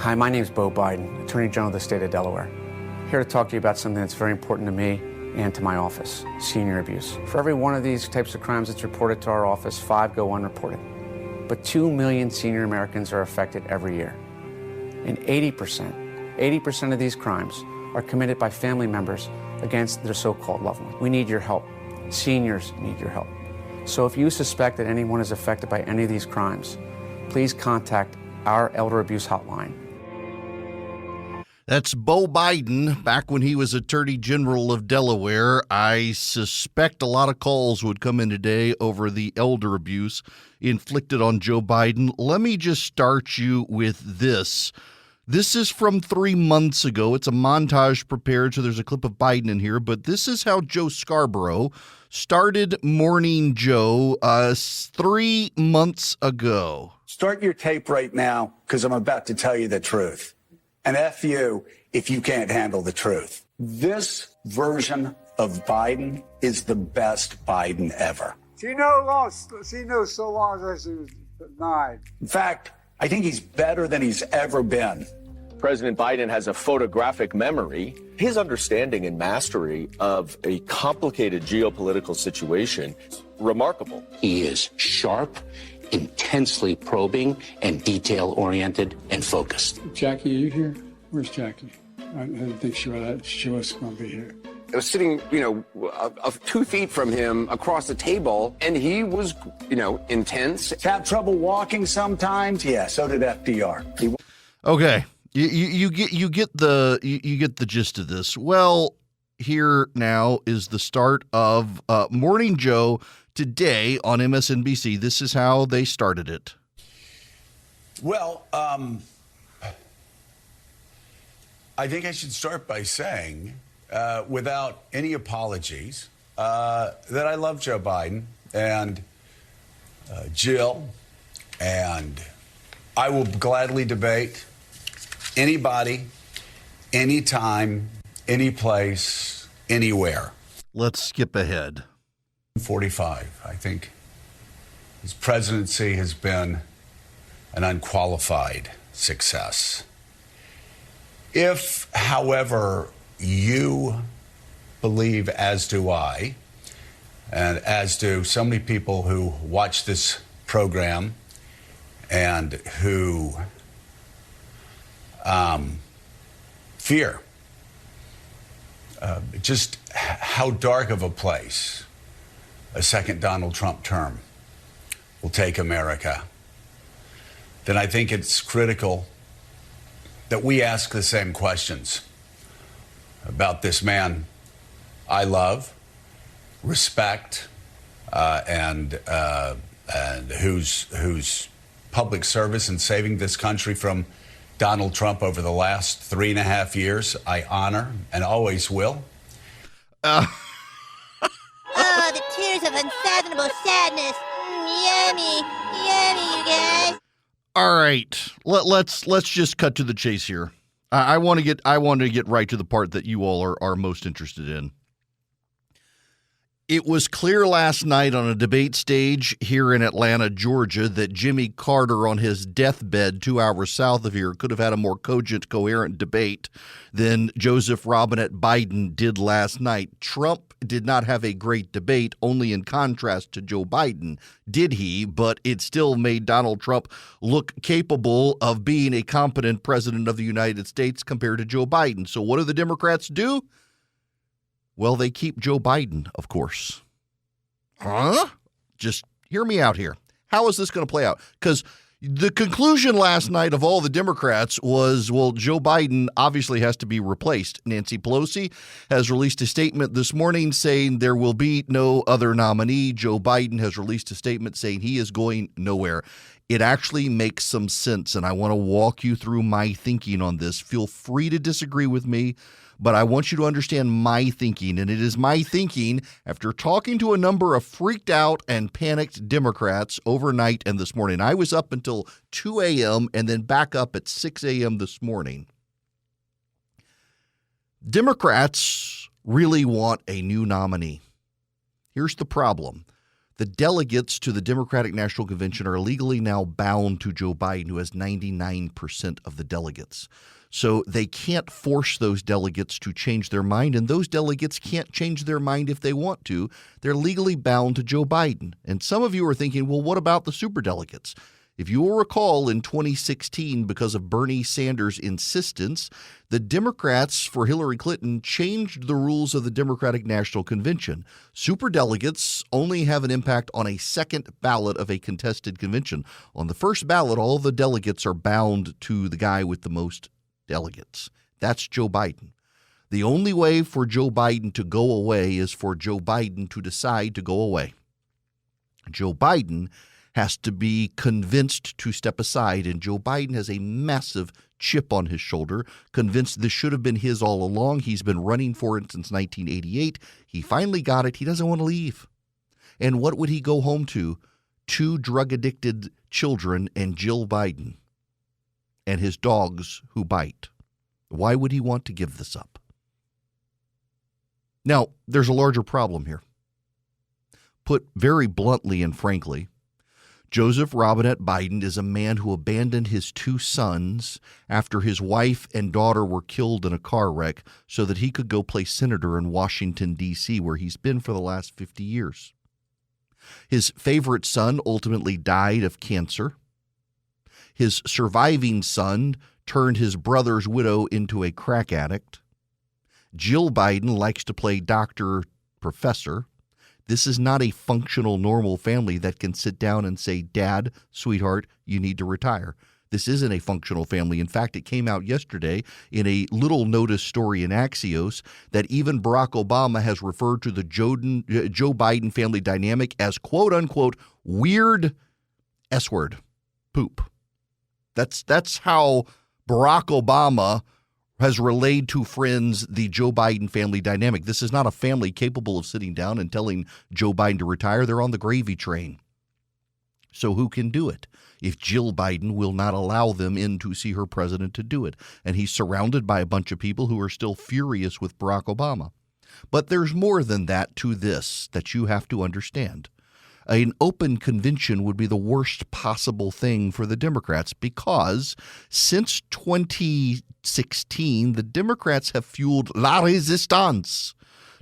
Hi, my name is Beau Biden, Attorney General of the state of Delaware. Here to talk to you about something that's very important to me and to my office, senior abuse. For every one of these types of crimes that's reported to our office, 5 go unreported. But 2 million senior Americans are affected every year. And 80% of these crimes are committed by family members against their so-called loved one. We need your help. Seniors need your help. So if you suspect that anyone is affected by any of these crimes, please contact our elder abuse hotline. That's Beau Biden back when he was Attorney General of Delaware. I suspect a lot of calls would come in today over the elder abuse inflicted on Joe Biden. Let me just start you with this. This is from 3 months ago. It's a montage prepared, so there's a clip of Biden in here. But this is how Joe Scarborough started Morning Joe 3 months ago. Start your tape right now, because I'm about to tell you the truth. And F you if you can't handle the truth. This version of Biden is the best Biden ever. She knows so long as she was 9. In fact, I think he's better than he's ever been. President Biden has a photographic memory. His understanding and mastery of a complicated geopolitical situation, remarkable. He is sharp, intensely probing, and detail-oriented and focused. Jackie, are you here? Where's Jackie? I didn't think she was going to be here. I was sitting, 2 feet from him across the table, and he was, intense. Have trouble walking sometimes? Yeah, so did FDR. Okay, you get the gist of this. Well, here now is the start of Morning Joe today on MSNBC. This is how they started it. Well, I think I should start by saying, without any apologies, that I love Joe Biden and Jill, and I will gladly debate anybody, anytime, any place, anywhere. Let's skip ahead. 45. I think his presidency has been an unqualified success. If, however, you believe, as do I, and as do so many people who watch this program and who fear just how dark of a place a second Donald Trump term will take America, then I think it's critical that we ask the same questions about this man I love, respect, and whose public service in saving this country from Donald Trump over the last 3.5 years I honor and always will. Oh, the tears of unfathomable sadness. Yummy, you guys. All right, let's just cut to the chase here. I want to get right to the part that you all are most interested in. It was clear last night on a debate stage here in Atlanta, Georgia, that Jimmy Carter on his deathbed 2 hours south of here could have had a more cogent, coherent debate than Joseph Robinette Biden did last night. Trump did not have a great debate, only in contrast to Joe Biden, did he? But it still made Donald Trump look capable of being a competent president of the United States compared to Joe Biden. So what do the Democrats do? Well, they keep Joe Biden, of course. Huh? Just hear me out here. How is this going to play out? Because the conclusion last night of all the Democrats was, well, Joe Biden obviously has to be replaced. Nancy Pelosi has released a statement this morning saying there will be no other nominee. Joe Biden has released a statement saying he is going nowhere. It actually makes some sense, and I want to walk you through my thinking on this. Feel free to disagree with me, but I want you to understand my thinking, and it is my thinking after talking to a number of freaked out and panicked Democrats overnight and this morning. I was up until 2 a.m. and then back up at 6 a.m. this morning. Democrats really want a new nominee. Here's the problem. The delegates to the Democratic National Convention are legally now bound to Joe Biden, who has 99% of the delegates. So they can't force those delegates to change their mind, and those delegates can't change their mind if they want to. They're legally bound to Joe Biden. And some of you are thinking, well, what about the superdelegates? If you will recall, in 2016, because of Bernie Sanders' insistence, the Democrats for Hillary Clinton changed the rules of the Democratic National Convention. Superdelegates only have an impact on a second ballot of a contested convention. On the first ballot, all the delegates are bound to the guy with the most delegates. That's Joe Biden. The only way for Joe Biden to go away is for Joe Biden to decide to go away. Joe Biden has to be convinced to step aside, and Joe Biden has a massive chip on his shoulder, convinced this should have been his all along. He's been running for it since 1988. He finally got it. He doesn't want to leave. And what would he go home to? 2 drug-addicted children and Jill Biden and his dogs who bite. Why would he want to give this up? Now, there's a larger problem here. Put very bluntly and frankly, Joseph Robinette Biden is a man who abandoned his 2 sons after his wife and daughter were killed in a car wreck so that he could go play senator in Washington, D.C., where he's been for the last 50 years. His favorite son ultimately died of cancer. His surviving son turned his brother's widow into a crack addict. Jill Biden likes to play doctor, professor. This is not a functional, normal family that can sit down and say, Dad, sweetheart, you need to retire. This isn't a functional family. In fact, it came out yesterday in a little notice story in Axios that even Barack Obama has referred to the Joe Biden family dynamic as, quote unquote, weird S-word, poop. That's how Barack Obama has relayed to friends the Joe Biden family dynamic. This is not a family capable of sitting down and telling Joe Biden to retire. They're on the gravy train. So who can do it if Jill Biden will not allow them in to see her president to do it? And he's surrounded by a bunch of people who are still furious with Barack Obama. But there's more than that to this that you have to understand. An open convention would be the worst possible thing for the Democrats because since 2016, the Democrats have fueled la résistance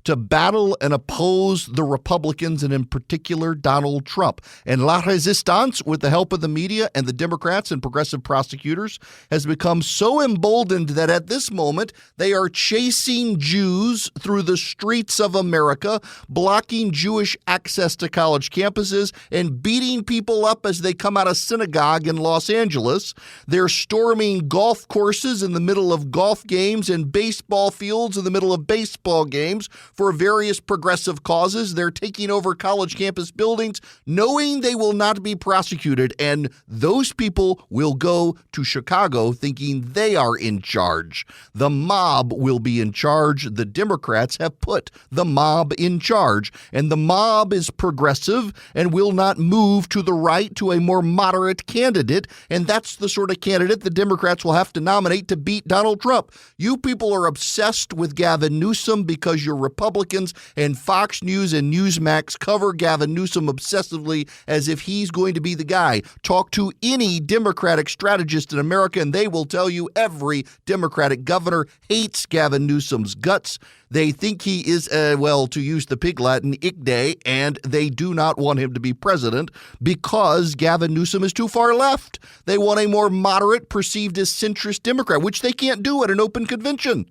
to battle and oppose the Republicans and in particular Donald Trump. And La Resistance, with the help of the media and the Democrats and progressive prosecutors, has become so emboldened that at this moment they are chasing Jews through the streets of America, blocking Jewish access to college campuses, and beating people up as they come out of synagogue in Los Angeles. They're storming golf courses in the middle of golf games and baseball fields in the middle of baseball games for various progressive causes. They're taking over college campus buildings, knowing they will not be prosecuted, and those people will go to Chicago thinking they are in charge. The mob will be in charge. The Democrats have put the mob in charge, and the mob is progressive and will not move to the right to a more moderate candidate, and that's the sort of candidate the Democrats will have to nominate to beat Donald Trump. You people are obsessed with Gavin Newsom because you're Republicans, and Fox News and Newsmax cover Gavin Newsom obsessively as if he's going to be the guy. Talk to any Democratic strategist in America, and they will tell you every Democratic governor hates Gavin Newsom's guts. They think he is, well, to use the pig Latin, igde, and they do not want him to be president because Gavin Newsom is too far left. They want a more moderate, perceived as centrist Democrat, which they can't do at an open convention.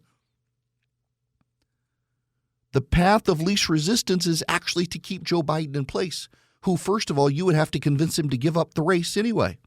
The path of least resistance is actually to keep Joe Biden in place, who, first of all, you would have to convince him to give up the race anyway.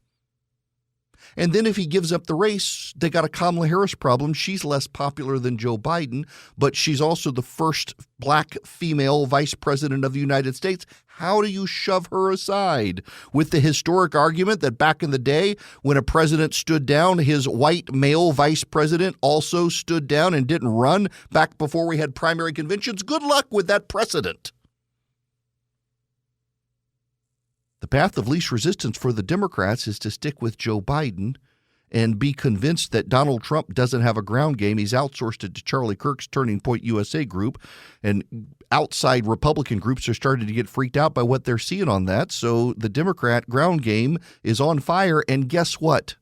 And then if he gives up the race, they got a Kamala Harris problem. She's less popular than Joe Biden, but she's also the first black female vice president of the United States. How do you shove her aside? With the historic argument that back in the day when a president stood down, his white male vice president also stood down and didn't run back before we had primary conventions. Good luck with that precedent. The path of least resistance for the Democrats is to stick with Joe Biden and be convinced that Donald Trump doesn't have a ground game. He's outsourced it to Charlie Kirk's Turning Point USA group, and outside Republican groups are starting to get freaked out by what they're seeing on that. So the Democrat ground game is on fire, and guess what?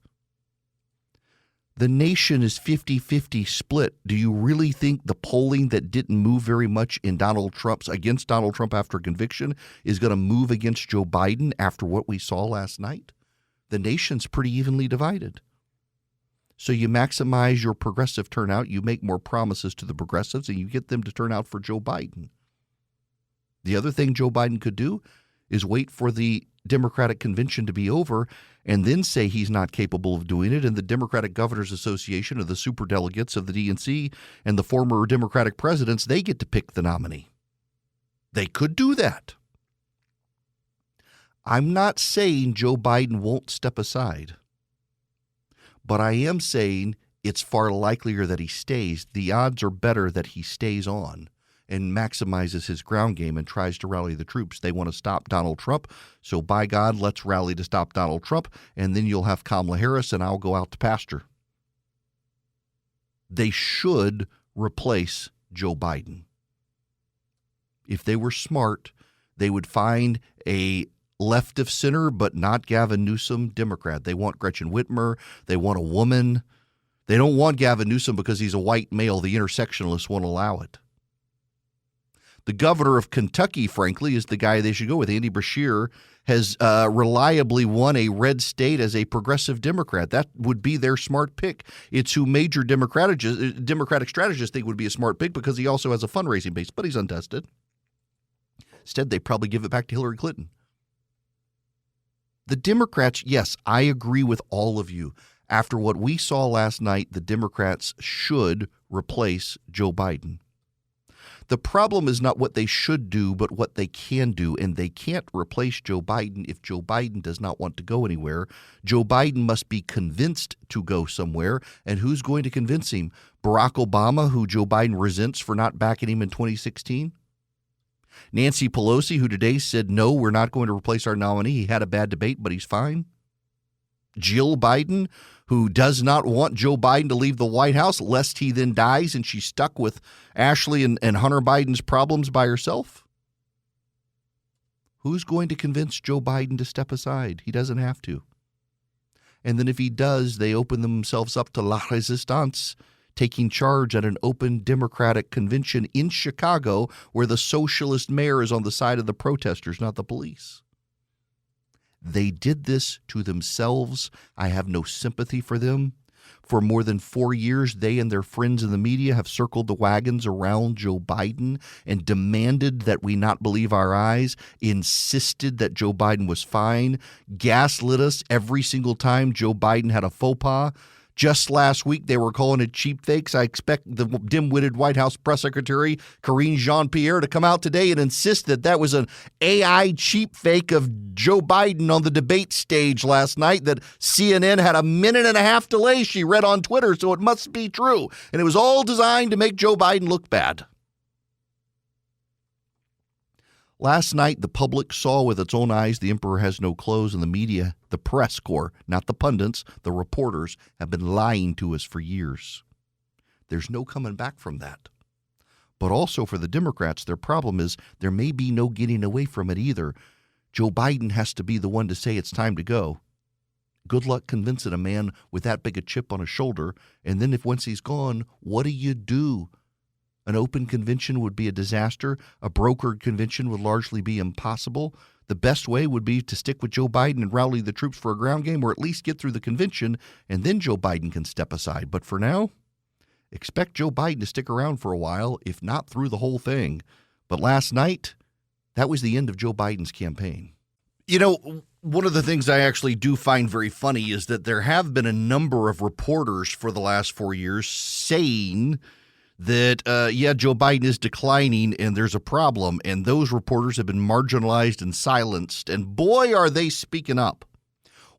The nation is 50-50 split. Do you really think the polling that didn't move very much in against Donald Trump after conviction is going to move against Joe Biden after what we saw last night? The nation's pretty evenly divided. So you maximize your progressive turnout, you make more promises to the progressives, and you get them to turn out for Joe Biden. The other thing Joe Biden could do is wait for the Democratic convention to be over and then say he's not capable of doing it, and the Democratic Governors Association or the superdelegates of the DNC and the former Democratic presidents, they get to pick the nominee. They could do that. I'm not saying Joe Biden won't step aside, but I am saying it's far likelier that he stays. The odds are better that he stays on and maximizes his ground game and tries to rally the troops. They want to stop Donald Trump, so by God, let's rally to stop Donald Trump, and then you'll have Kamala Harris, and I'll go out to pasture. They should replace Joe Biden. If they were smart, they would find a left of center, but not Gavin Newsom Democrat. They want Gretchen Whitmer. They want a woman. They don't want Gavin Newsom because he's a white male. The intersectionalists won't allow it. The governor of Kentucky, frankly, is the guy they should go with. Andy Beshear has reliably won a red state as a progressive Democrat. That would be their smart pick. It's who major Democratic strategists think would be a smart pick because he also has a fundraising base, but he's untested. Instead, they probably give it back to Hillary Clinton. The Democrats, yes, I agree with all of you. After what we saw last night, the Democrats should replace Joe Biden. The problem is not what they should do, but what they can do, and they can't replace Joe Biden if Joe Biden does not want to go anywhere. Joe Biden must be convinced to go somewhere, and who's going to convince him? Barack Obama, who Joe Biden resents for not backing him in 2016? Nancy Pelosi, who today said, no, we're not going to replace our nominee. He had a bad debate, but he's fine. Jill Biden, who does not want Joe Biden to leave the White House lest he then dies and she's stuck with Ashley and Hunter Biden's problems by herself. Who's going to convince Joe Biden to step aside? He doesn't have to. And then if he does, they open themselves up to la resistance, taking charge at an open Democratic convention in Chicago where the socialist mayor is on the side of the protesters, not the police. They did this to themselves. I have no sympathy for them. For more than 4 years, they and their friends in the media have circled the wagons around Joe Biden and demanded that we not believe our eyes, insisted that Joe Biden was fine, gaslit us every single time Joe Biden had a faux pas. Just last week, they were calling it cheap fakes. I expect the dim-witted White House press secretary, Karine Jean-Pierre, to come out today and insist that that was an AI cheap fake of Joe Biden on the debate stage last night, that CNN had a 1.5-minute delay, she read on Twitter, so it must be true. And it was all designed to make Joe Biden look bad. Last night, the public saw with its own eyes the emperor has no clothes, and the media, the press corps, not the pundits, the reporters, have been lying to us for years. There's no coming back from that. But also for the Democrats, their problem is there may be no getting away from it either. Joe Biden has to be the one to say it's time to go. Good luck convincing a man with that big a chip on his shoulder. And then if once he's gone, what do you do? An open convention would be a disaster. A brokered convention would largely be impossible. The best way would be to stick with Joe Biden and rally the troops for a ground game, or at least get through the convention, and then Joe Biden can step aside. But for now, expect Joe Biden to stick around for a while, if not through the whole thing. But last night, that was the end of Joe Biden's campaign. You know, one of the things I actually do find very funny is that there have been a number of reporters for the last 4 years saying that, Joe Biden is declining and there's a problem. And those reporters have been marginalized and silenced. And boy, are they speaking up.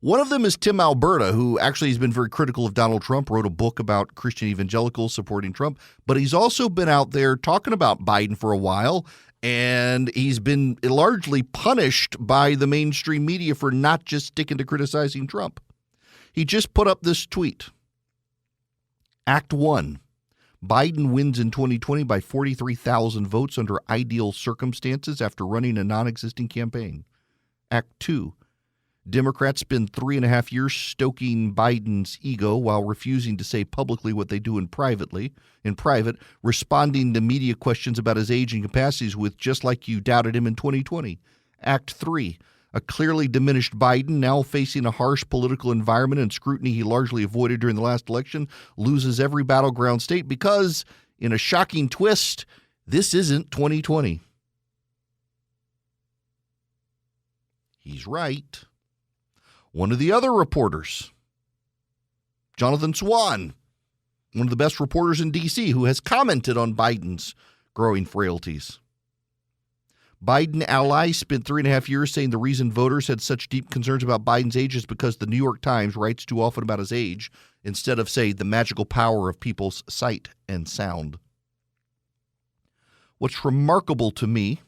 One of them is Tim Alberta, who actually has been very critical of Donald Trump, wrote a book about Christian evangelicals supporting Trump. But he's also been out there talking about Biden for a while. And he's been largely punished by the mainstream media for not just sticking to criticizing Trump. He just put up this tweet. Act 1. Biden wins in 2020 by 43,000 votes under ideal circumstances after running a non-existing campaign. Act 2. Democrats spend 3.5 years stoking Biden's ego while refusing to say publicly what they do in private, responding to media questions about his age and capacities with "just like you doubted him in 2020. Act 3. A clearly diminished Biden, now facing a harsh political environment and scrutiny he largely avoided during the last election, loses every battleground state because, in a shocking twist, this isn't 2020. He's right. One of the other reporters, Jonathan Swan, one of the best reporters in D.C., who has commented on Biden's growing frailties. Biden allies spent 3.5 years saying the reason voters had such deep concerns about Biden's age is because the New York Times writes too often about his age instead of, say, the magical power of people's sight and sound. What's remarkable to me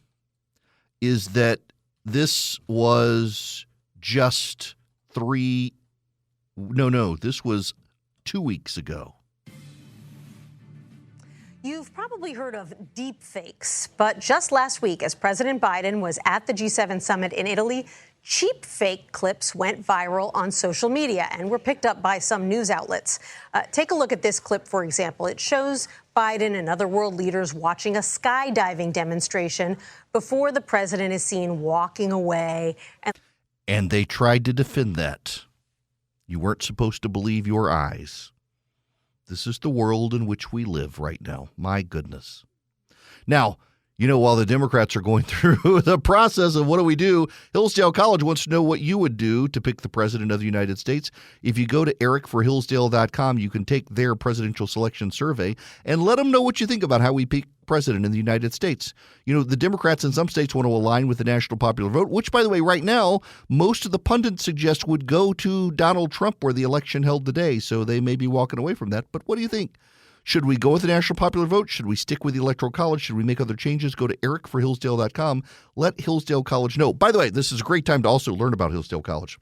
is that this was just this was 2 weeks ago. You've probably heard of deep fakes, but just last week, as President Biden was at the G7 summit in Italy, cheap fake clips went viral on social media and were picked up by some news outlets. Take a look at this clip, for example. It shows Biden and other world leaders watching a skydiving demonstration before the president is seen walking away. And they tried to defend that. You weren't supposed to believe your eyes. This is the world in which we live right now. My goodness. Now, while the Democrats are going through the process of what do we do, Hillsdale College wants to know what you would do to pick the president of the United States. If you go to ericforhillsdale.com, you can take their presidential selection survey and let them know what you think about how we pick president in the United States. The Democrats in some states want to align with the national popular vote, which, by the way, right now, most of the pundits suggest would go to Donald Trump where the election held today. So they may be walking away from that. But what do you think? Should we go with the national popular vote? Should we stick with the Electoral College? Should we make other changes? Go to ericforhillsdale.com. Let Hillsdale College know. By the way, this is a great time to also learn about Hillsdale College,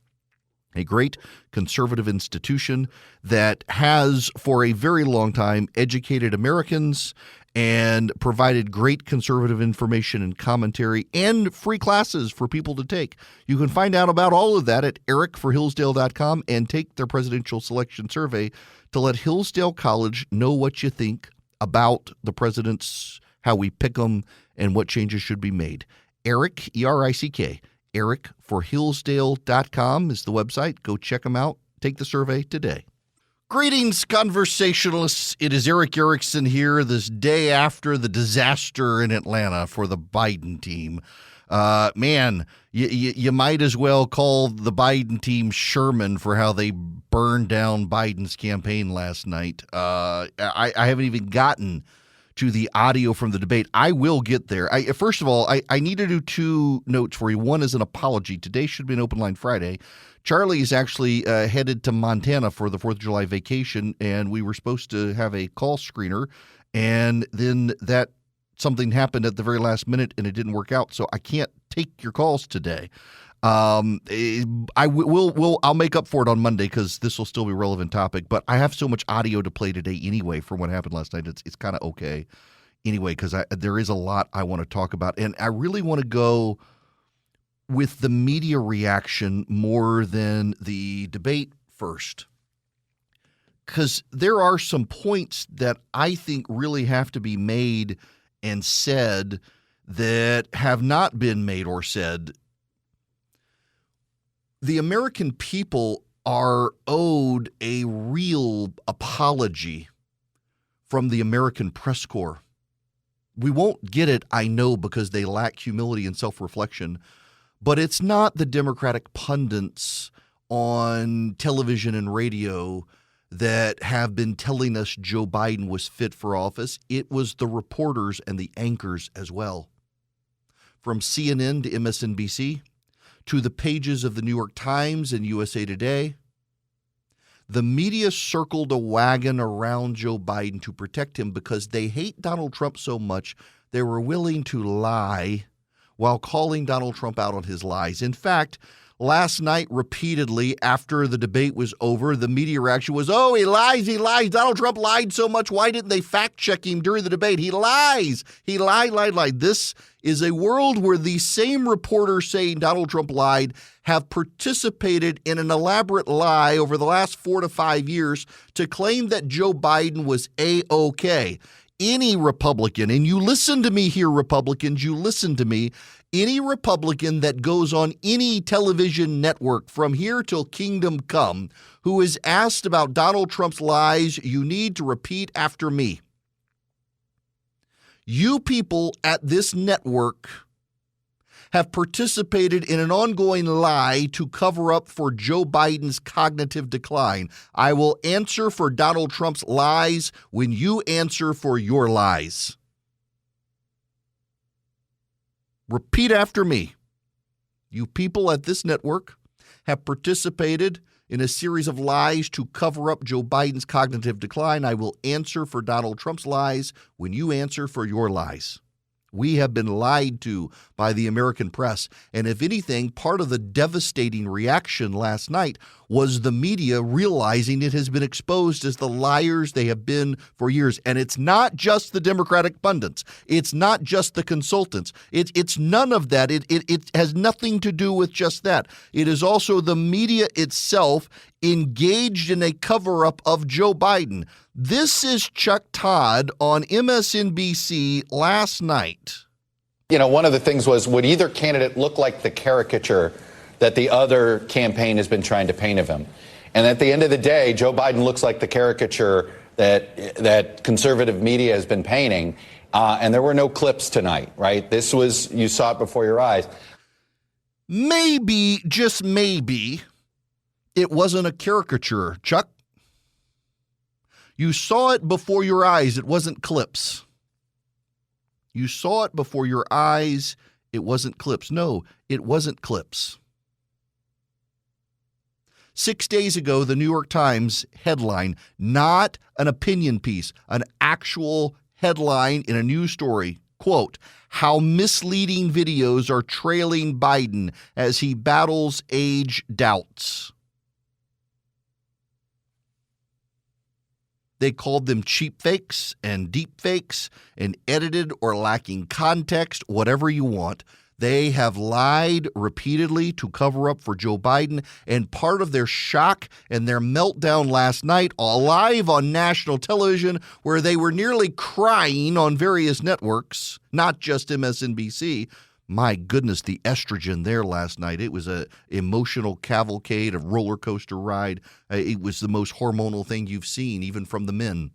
a great conservative institution that has for a very long time educated Americans and provided great conservative information and commentary and free classes for people to take. You can find out about all of that at ericforhillsdale.com and take their presidential selection survey to let Hillsdale College know what you think about the presidents, how we pick them, and what changes should be made. Eric, E-R-I-C-K, ericforhillsdale.com is the website. Go check them out. Take the survey today. Greetings, conversationalists. It is Eric Erickson here this day after the disaster in Atlanta for the Biden team. Man, you might as well call the Biden team Sherman for how they burned down Biden's campaign last night. I haven't even gotten to the audio from the debate. I will get there. First of all, I need to do two notes for you. One is an apology. Today should be an open line Friday. Charlie is actually headed to Montana for the 4th of July vacation, and we were supposed to have a call screener, and then something happened at the very last minute, and it didn't work out, so I can't take your calls today. I'll make up for it on Monday because this will still be a relevant topic, but I have so much audio to play today anyway from what happened last night. It's kind of okay anyway because there is a lot I want to talk about, and I really want to go with the media reaction more than the debate first, because there are some points that I think really have to be made and said that have not been made or said. The American people are owed a real apology from the American press corps. We won't get it, I know, because they lack humility and self-reflection. But it's not the Democratic pundits on television and radio that have been telling us Joe Biden was fit for office. It was the reporters and the anchors as well. From CNN to MSNBC to the pages of the New York Times and USA Today, the media circled a wagon around Joe Biden to protect him because they hate Donald Trump so much they were willing to lie while calling Donald Trump out on his lies. In fact, last night repeatedly after the debate was over, the media reaction was, oh, he lies. Donald Trump lied so much. Why didn't they fact check him during the debate? He lies. He lied. This is a world where the same reporters saying Donald Trump lied have participated in an elaborate lie over the last 4 to 5 years to claim that Joe Biden was A-OK. Any Republican, and you listen to me here, Republicans, you listen to me, any Republican that goes on any television network from here till kingdom come who is asked about Donald Trump's lies, you need to repeat after me. You people at this network have participated in an ongoing lie to cover up for Joe Biden's cognitive decline. I will answer for Donald Trump's lies when you answer for your lies. Repeat after me. You people at this network have participated in a series of lies to cover up Joe Biden's cognitive decline. I will answer for Donald Trump's lies when you answer for your lies. We have been lied to by the American press. And if anything, part of the devastating reaction last night was the media realizing it has been exposed as the liars they have been for years. And it's not just the Democratic pundits. It's not just the consultants. It's none of that. It has nothing to do with just that. It is also the media itself engaged in a cover-up of Joe Biden. This is Chuck Todd on MSNBC last night. You know, one of the things was, would either candidate look like the caricature that the other campaign has been trying to paint of him? And at the end of the day, Joe Biden looks like the caricature that conservative media has been painting. And there were no clips tonight, right? This was, you saw it before your eyes. Maybe, just maybe, it wasn't a caricature, Chuck. You saw it before your eyes. It wasn't clips. You saw it before your eyes. It wasn't clips. No, it wasn't clips. 6 days ago, the New York Times headline, not an opinion piece, an actual headline in a news story, quote, how misleading videos are trailing Biden as he battles age doubts. They called them cheap fakes and deep fakes and edited or lacking context, whatever you want. They have lied repeatedly to cover up for Joe Biden, and part of their shock and their meltdown last night, live on national television, where they were nearly crying on various networks, not just MSNBC. My goodness, the estrogen there last night. It was an emotional cavalcade, a roller coaster ride. It was the most hormonal thing you've seen, even from the men.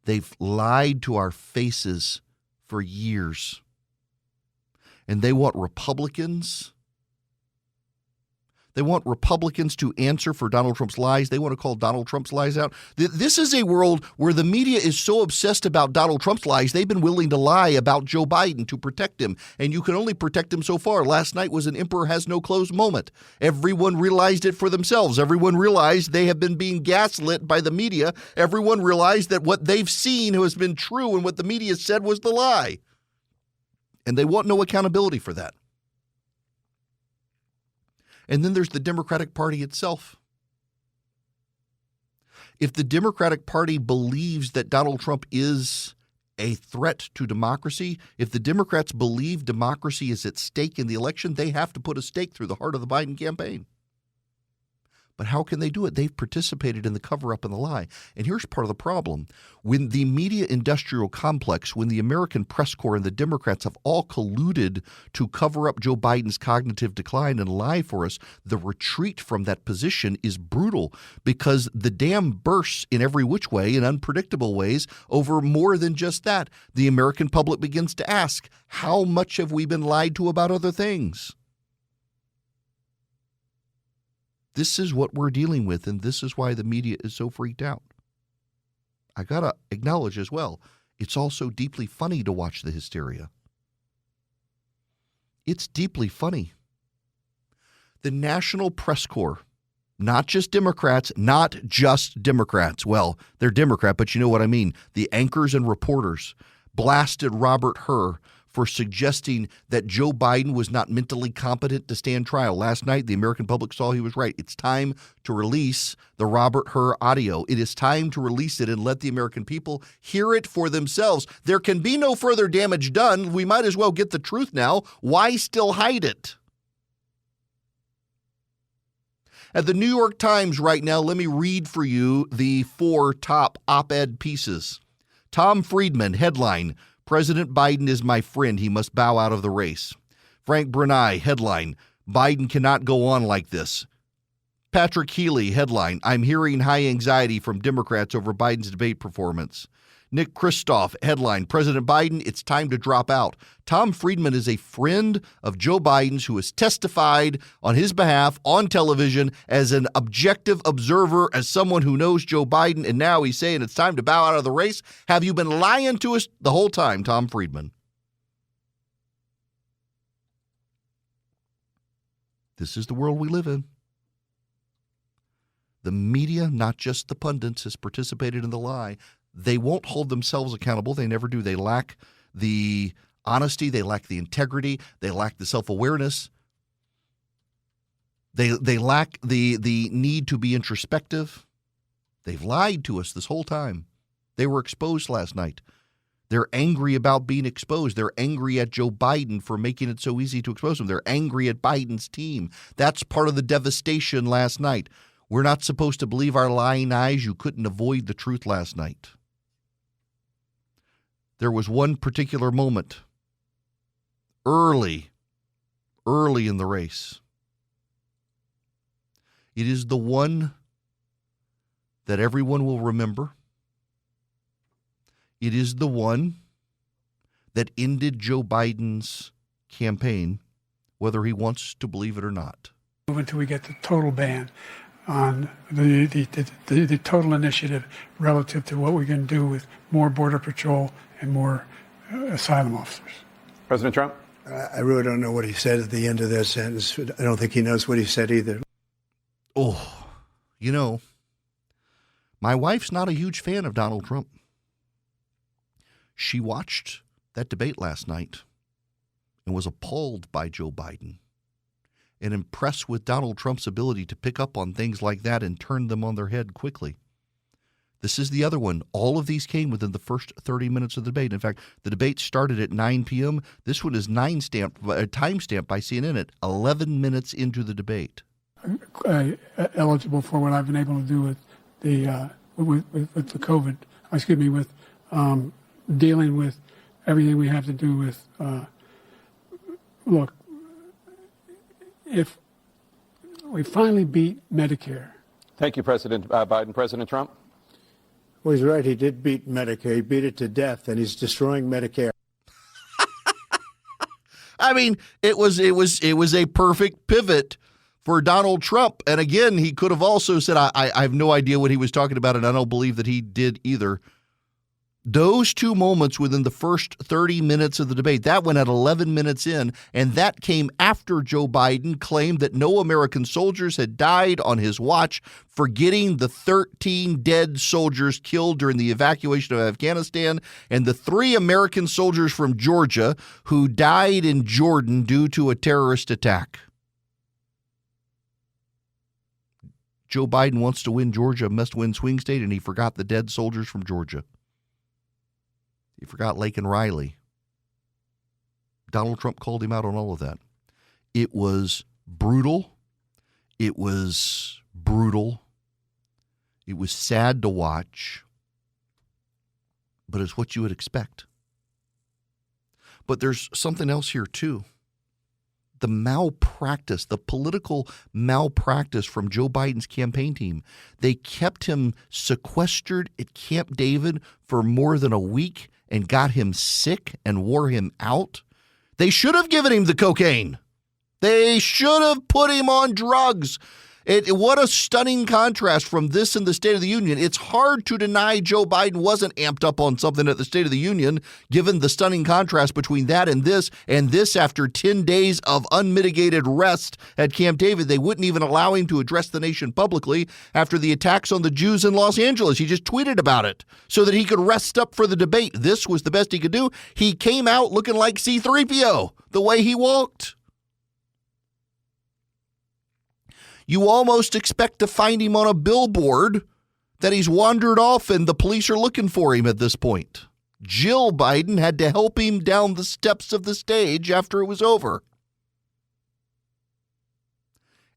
They've lied to our faces for years. And they want Republicans. They want Republicans to answer for Donald Trump's lies. They want to call Donald Trump's lies out. This is a world where the media is so obsessed about Donald Trump's lies, they've been willing to lie about Joe Biden to protect him. And you can only protect him so far. Last night was an emperor has no clothes moment. Everyone realized it for themselves. Everyone realized they have been being gaslit by the media. Everyone realized that what they've seen has been true and what the media said was the lie. And they want no accountability for that. And then there's the Democratic Party itself. If the Democratic Party believes that Donald Trump is a threat to democracy, if the Democrats believe democracy is at stake in the election, they have to put a stake through the heart of the Biden campaign. But how can they do it? They've participated in the cover-up and the lie. And here's part of the problem. When the media industrial complex, when the American press corps and the Democrats have all colluded to cover up Joe Biden's cognitive decline and lie for us, the retreat from that position is brutal because the dam bursts in every which way in unpredictable ways over more than just that. The American public begins to ask, how much have we been lied to about other things? This is what we're dealing with, and this is why the media is so freaked out. I got to acknowledge as well, it's also deeply funny to watch the hysteria. It's deeply funny. The National Press Corps, not just Democrats, well, they're Democrat, but you know what I mean. The anchors and reporters blasted Robert Hur for suggesting that Joe Biden was not mentally competent to stand trial. Last night, the American public saw he was right. It's time to release the Robert Hur audio. It is time to release it and let the American people hear it for themselves. There can be no further damage done. We might as well get the truth now. Why still hide it? At the New York Times right now, let me read for you the 4 top op-ed pieces. Tom Friedman, headline, President Biden is my friend. He must bow out of the race. Frank Brunei, headline, Biden cannot go on like this. Patrick Healy, headline, I'm hearing high anxiety from Democrats over Biden's debate performance. Nick Kristof, headline, President Biden, it's time to drop out. Tom Friedman is a friend of Joe Biden's who has testified on his behalf on television as an objective observer, as someone who knows Joe Biden, and now he's saying it's time to bow out of the race. Have you been lying to us the whole time, Tom Friedman? This is the world we live in. The media, not just the pundits, has participated in the lie. They won't hold themselves accountable. They never do. They lack the honesty. They lack the integrity. They lack the self-awareness. They lack the need to be introspective. They've lied to us this whole time. They were exposed last night. They're angry about being exposed. They're angry at Joe Biden for making it so easy to expose them. They're angry at Biden's team. That's part of the devastation last night. We're not supposed to believe our lying eyes. You couldn't avoid the truth last night. There was one particular moment early in the race. It is the one that everyone will remember. It is the one that ended Joe Biden's campaign, whether he wants to believe it or not. Until we get the total ban on the total initiative relative to what we're going to do with more Border Patrol and more asylum officers. President Trump? I really don't know what he said at the end of that sentence. I don't think he knows what he said either. Oh, you know, my wife's not a huge fan of Donald Trump. She watched that debate last night and was appalled by Joe Biden and impressed with Donald Trump's ability to pick up on things like that and turn them on their head quickly. This is the other one. All of these came within the first 30 minutes of the debate. In fact, the debate started at 9 p.m. This one is time-stamped by CNN at 11 minutes into the debate. Eligible for what I've been able to do with the COVID. With dealing with everything we have to do with. Look, if we finally beat Medicare. Thank you, President Biden. President Trump? Well, he's right. He did beat Medicare. He beat it to death, and he's destroying Medicare. I mean, it was a perfect pivot for Donald Trump. And again, he could have also said, I have no idea what he was talking about, and I don't believe that he did either. Those two moments within the first 30 minutes of the debate, that went at 11 minutes in, and that came after Joe Biden claimed that no American soldiers had died on his watch, forgetting the 13 dead soldiers killed during the evacuation of Afghanistan and the 3 American soldiers from Georgia who died in Jordan due to a terrorist attack. Joe Biden wants to win Georgia, a must-win swing state, and he forgot the dead soldiers from Georgia. He forgot Laken Riley. Donald Trump called him out on all of that. It was brutal. It was brutal. It was sad to watch. But it's what you would expect. But there's something else here, too. The malpractice, the political malpractice from Joe Biden's campaign team. They kept him sequestered at Camp David for more than a week and got him sick and wore him out. They should have given him the cocaine. They should have put him on drugs. What a stunning contrast from this and the State of the Union. It's hard to deny Joe Biden wasn't amped up on something at the State of the Union, given the stunning contrast between that and this after 10 days of unmitigated rest at Camp David. They wouldn't even allow him to address the nation publicly after the attacks on the Jews in Los Angeles. He just tweeted about it so that he could rest up for the debate. This was the best he could do. He came out looking like C-3PO, the way he walked. You almost expect to find him on a billboard that he's wandered off and the police are looking for him at this point. Jill Biden had to help him down the steps of the stage after it was over.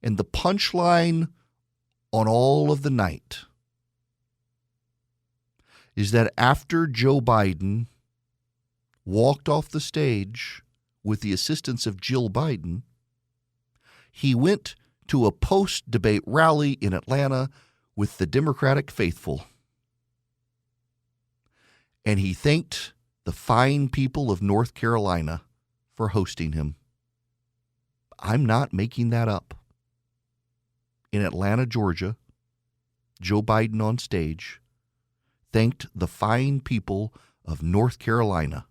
And the punchline on all of the night is that after Joe Biden walked off the stage with the assistance of Jill Biden, he went to a post-debate rally in Atlanta with the Democratic faithful. And he thanked the fine people of North Carolina for hosting him. I'm not making that up. In Atlanta, Georgia, Joe Biden on stage thanked the fine people of North Carolina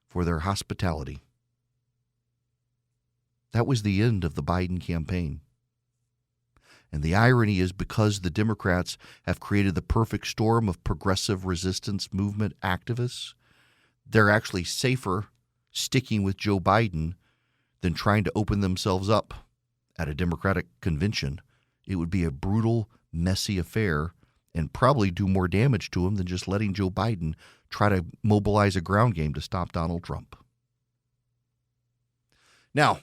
for their hospitality. That was the end of the Biden campaign. And the irony is, because the Democrats have created the perfect storm of progressive resistance movement activists, they're actually safer sticking with Joe Biden than trying to open themselves up at a Democratic convention. It would be a brutal, messy affair and probably do more damage to him than just letting Joe Biden try to mobilize a ground game to stop Donald Trump. Now,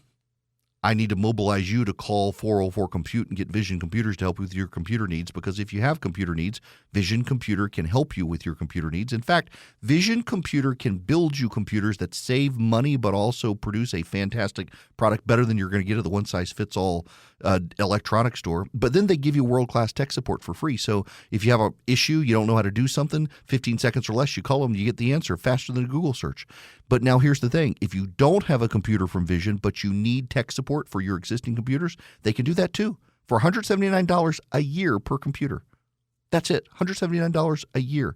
I need to mobilize you to call 404-COMPUTE and get Vision Computers to help you with your computer needs, because if you have computer needs, Vision Computer can help you with your computer needs. In fact, Vision Computer can build you computers that save money but also produce a fantastic product, better than you're going to get at the one-size-fits-all electronics store. But then they give you world-class tech support for free. So if you have an issue, you don't know how to do something, 15 seconds or less, you call them, you get the answer faster than a Google search. But now here's the thing. If you don't have a computer from Vision, but you need tech support for your existing computers, they can do that too for $179 a year per computer. That's it, $179 a year.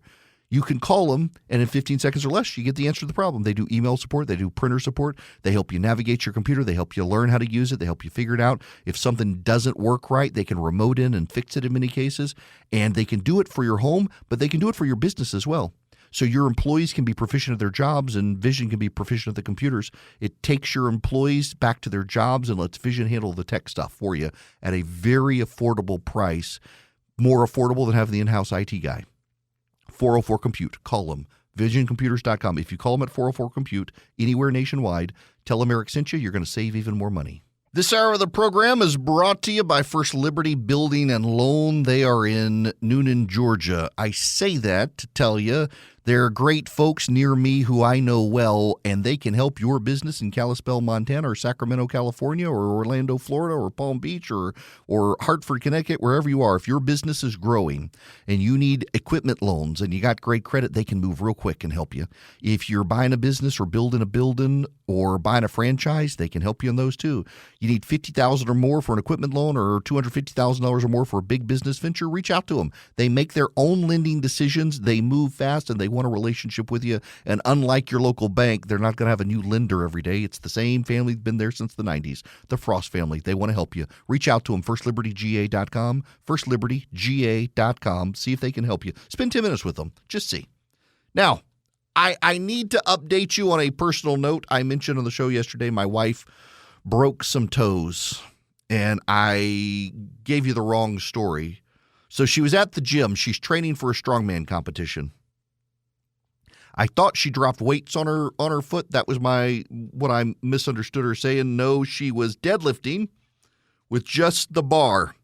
You can call them, and in 15 seconds or less, you get the answer to the problem. They do email support. They do printer support. They help you navigate your computer. They help you learn how to use it. They help you figure it out. If something doesn't work right, they can remote in and fix it in many cases. And they can do it for your home, but they can do it for your business as well. So your employees can be proficient at their jobs, and Vision can be proficient at the computers. It takes your employees back to their jobs and lets Vision handle the tech stuff for you at a very affordable price, more affordable than having the in-house IT guy. 404-COMPUTE. Call them. VisionComputers.com. If you call them at 404-COMPUTE anywhere nationwide, tell them Eric sent you. You're going to save even more money. This hour of the program is brought to you by First Liberty Building and Loan. They are in Noonan, Georgia. I say that to tell you they're great folks near me who I know well, and they can help your business in Kalispell, Montana, or Sacramento, California, or Orlando, Florida, or Palm Beach, or Hartford, Connecticut, wherever you are. If your business is growing and you need equipment loans and you got great credit, they can move real quick and help you. If you're buying a business or building a building or buying a franchise, they can help you on those too. You need $50,000 or more for an equipment loan, or $250,000 or more for a big business venture, reach out to them. They make their own lending decisions. They move fast, and they want a relationship with you. And unlike your local bank, they're not going to have a new lender every day. It's the same family that's been there since the 90s, the Frost family. They want to help you. Reach out to them, firstlibertyga.com, firstlibertyga.com. See if they can help you. Spend 10 minutes with them. Just see. Now, I need to update you on a personal note. I mentioned on the show yesterday my wife broke some toes, and I gave you the wrong story. So she was at the gym. She's training for a strongman competition. I thought she dropped weights on her foot. That was what I misunderstood her saying. No, she was deadlifting with just the bar.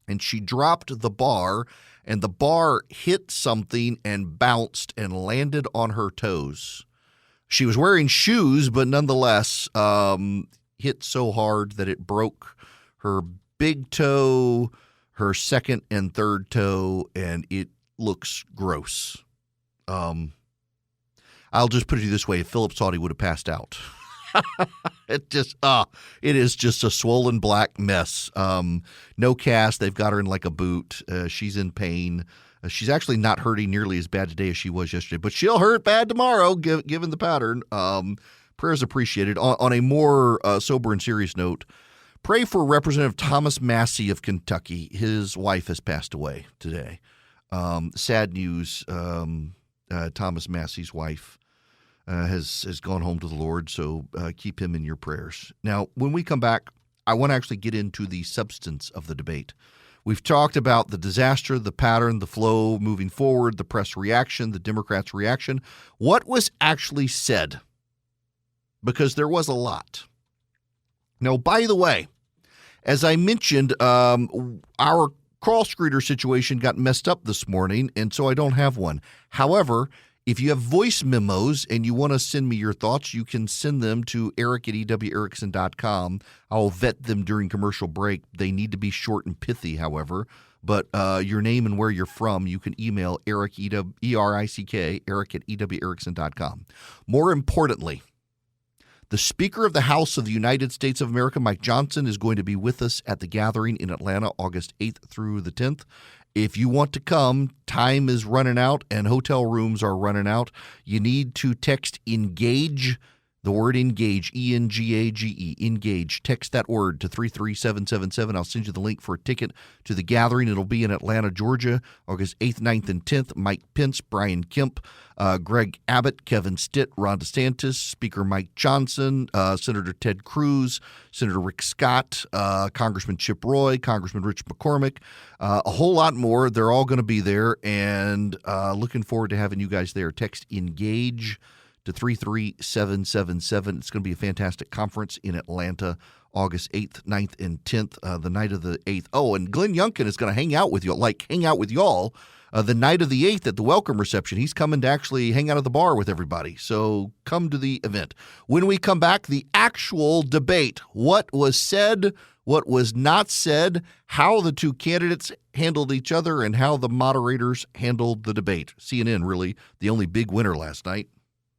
And she dropped the bar, and the bar hit something and bounced and landed on her toes. She was wearing shoes, but nonetheless hit so hard that it broke her big toe, her second and third toe, and it looks gross. I'll just put it this way. If Philip saw it, he would have passed out. It is just a swollen black mess. No cast. They've got her in like a boot. She's in pain. She's actually not hurting nearly as bad today as she was yesterday, but she'll hurt bad tomorrow, given the pattern. Prayers appreciated. On a more sober and serious note, pray for Representative Thomas Massey of Kentucky. His wife has passed away today. Sad news. Thomas Massey's wife has gone home to the Lord, so keep him in your prayers. Now, when we come back, I want to actually get into the substance of the debate. We've talked about the disaster, the pattern, the flow moving forward, the press reaction, the Democrats' reaction. What was actually said? Because there was a lot. Now, by the way, as I mentioned, our crawl screener situation got messed up this morning, and so I don't have one. However, if you have voice memos and you want to send me your thoughts, you can send them to eric@ewerickson.com. I'll vet them during commercial break. They need to be short and pithy, however. But your name and where you're from, you can email Eric, E-R-I-C-K, eric@ewerickson.com. More importantly, the Speaker of the House of the United States of America, Mike Johnson, is going to be with us at the gathering in Atlanta, August 8th through the 10th. If you want to come, time is running out and hotel rooms are running out. You need to text ENGAGE, the word ENGAGE, E-N-G-A-G-E, ENGAGE. Text that word to 33777. I'll send you the link for a ticket to the gathering. It'll be in Atlanta, Georgia, August 8th, 9th, and 10th. Mike Pence, Brian Kemp, Greg Abbott, Kevin Stitt, Ron DeSantis, Speaker Mike Johnson, Senator Ted Cruz, Senator Rick Scott, Congressman Chip Roy, Congressman Rich McCormick, a whole lot more. They're all going to be there, and looking forward to having you guys there. Text ENGAGE to 33777. It's going to be a fantastic conference in Atlanta, August 8th, 9th, and 10th, the night of the 8th. Oh, and Glenn Youngkin is going to hang out with y'all the night of the 8th at the welcome reception. He's coming to actually hang out at the bar with everybody. So come to the event. When we come back, the actual debate. What was said, what was not said, how the two candidates handled each other, and how the moderators handled the debate. CNN, really, the only big winner last night.